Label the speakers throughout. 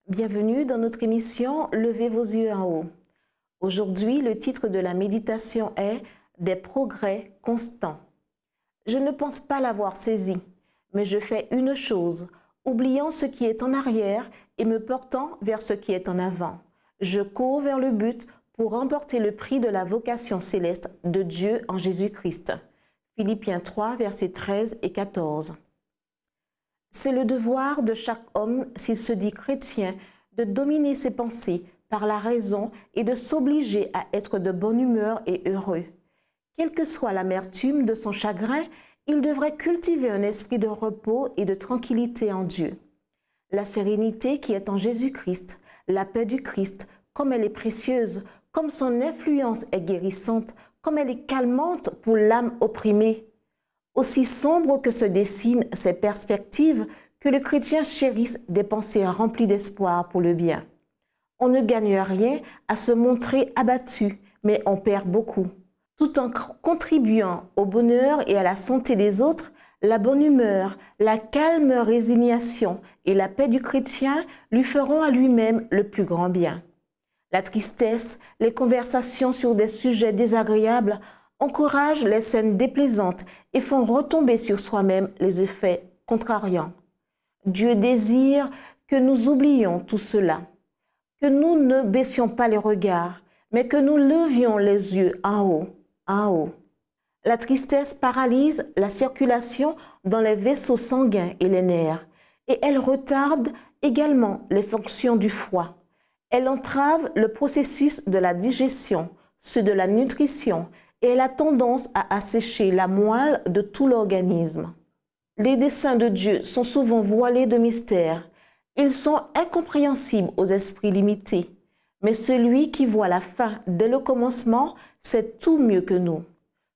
Speaker 1: Bienvenue dans notre émission « Levez vos yeux en haut ». Aujourd'hui, le titre de la méditation est « Des progrès constants ». Je ne pense pas l'avoir saisi, mais je fais une chose, oubliant ce qui est en arrière et me portant vers ce qui est en avant. Je cours vers le but pour remporter le prix de la vocation céleste de Dieu en Jésus-Christ. Philippiens 3, versets 13 et 14. C'est le devoir de chaque homme, s'il se dit chrétien, de dominer ses pensées par la raison et de s'obliger à être de bonne humeur et heureux. Quelle que soit l'amertume de son chagrin, il devrait cultiver un esprit de repos et de tranquillité en Dieu. La sérénité qui est en Jésus-Christ, la paix du Christ, comme elle est précieuse, comme son influence est guérissante, comme elle est calmante pour l'âme opprimée. Aussi sombre que se dessinent ces perspectives, que le chrétien chérisse des pensées remplies d'espoir pour le bien. On ne gagne rien à se montrer abattu, mais on perd beaucoup. Tout en contribuant au bonheur et à la santé des autres, la bonne humeur, la calme résignation et la paix du chrétien lui feront à lui-même le plus grand bien. La tristesse, les conversations sur des sujets désagréables encouragent les scènes déplaisantes et font retomber sur soi-même les effets contrariants. Dieu désire que nous oublions tout cela, que nous ne baissions pas les regards, mais que nous levions les yeux en haut, en haut. La tristesse paralyse la circulation dans les vaisseaux sanguins et les nerfs, et elle retarde également les fonctions du foie. Elle entrave le processus de la digestion, ceux de la nutrition, et elle a tendance à assécher la moelle de tout l'organisme. Les desseins de Dieu sont souvent voilés de mystères. Ils sont incompréhensibles aux esprits limités. Mais celui qui voit la fin dès le commencement sait tout mieux que nous.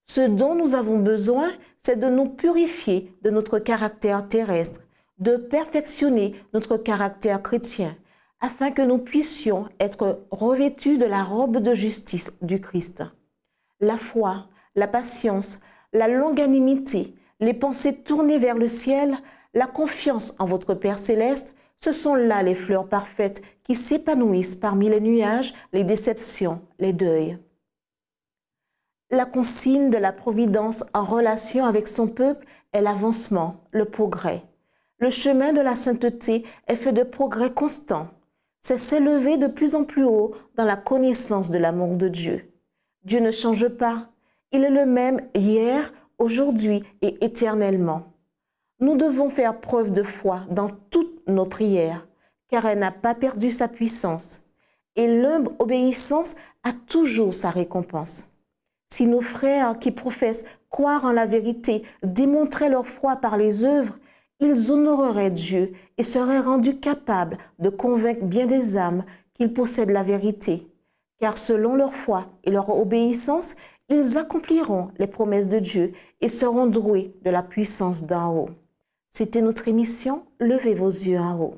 Speaker 1: Ce dont nous avons besoin, c'est de nous purifier de notre caractère terrestre, de perfectionner notre caractère chrétien, afin que nous puissions être revêtus de la robe de justice du Christ. La foi, la patience, la longanimité, les pensées tournées vers le ciel, la confiance en votre Père céleste, ce sont là les fleurs parfaites qui s'épanouissent parmi les nuages, les déceptions, les deuils. La consigne de la providence en relation avec son peuple est l'avancement, le progrès. Le chemin de la sainteté est fait de progrès constants. C'est s'élever de plus en plus haut dans la connaissance de l'amour de Dieu. Dieu ne change pas. Il est le même hier, aujourd'hui et éternellement. Nous devons faire preuve de foi dans toutes nos prières, car elle n'a pas perdu sa puissance. Et l'humble obéissance a toujours sa récompense. Si nos frères qui professent croire en la vérité démontraient leur foi par les œuvres, ils honoreraient Dieu et seraient rendus capables de convaincre bien des âmes qu'ils possèdent la vérité. Car selon leur foi et leur obéissance, ils accompliront les promesses de Dieu et seront doués de la puissance d'en haut. C'était notre émission « Levez vos yeux en haut ».